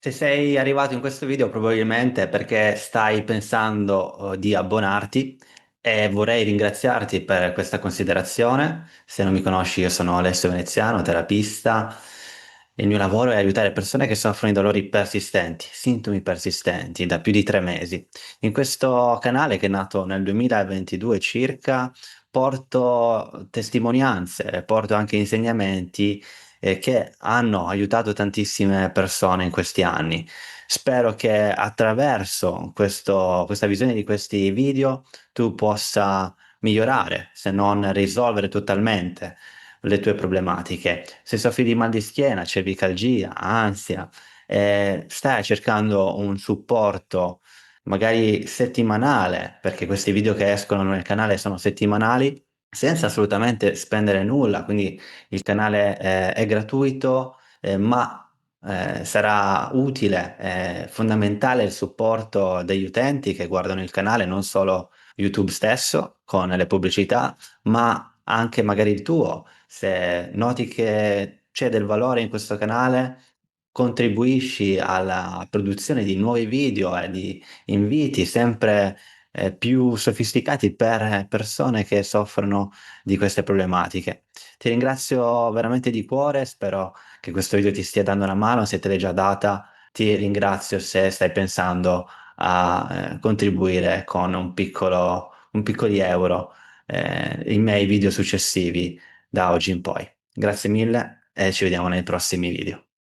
Se sei arrivato in questo video probabilmente è perché stai pensando, di abbonarti e vorrei ringraziarti per questa considerazione. Se non mi conosci, io sono Alessio Veneziano, terapista. Il mio lavoro è aiutare persone che soffrono di dolori persistenti, sintomi persistenti da più di 3 mesi. In questo canale, che è nato nel 2022 circa, porto testimonianze, porto anche insegnamenti che hanno aiutato tantissime persone in questi anni. Spero che attraverso questa visione di questi video tu possa migliorare, se non risolvere totalmente le tue problematiche. Se soffri di mal di schiena, cervicalgia, ansia, stai cercando un supporto magari settimanale, perché questi video che escono nel canale sono settimanali, senza assolutamente spendere nulla, quindi il canale è gratuito, ma sarà utile, fondamentale il supporto degli utenti che guardano il canale, non solo YouTube stesso con le pubblicità, ma anche magari il tuo. Se noti che c'è del valore in questo canale, contribuisci alla produzione di nuovi video e di inviti sempre più sofisticati per persone che soffrono di queste problematiche. Ti ringrazio veramente di cuore, spero che questo video ti stia dando una mano, se te l'hai già data, ti ringrazio se stai pensando a contribuire con un piccoli euro in miei video successivi da oggi in poi. Grazie mille e ci vediamo nei prossimi video.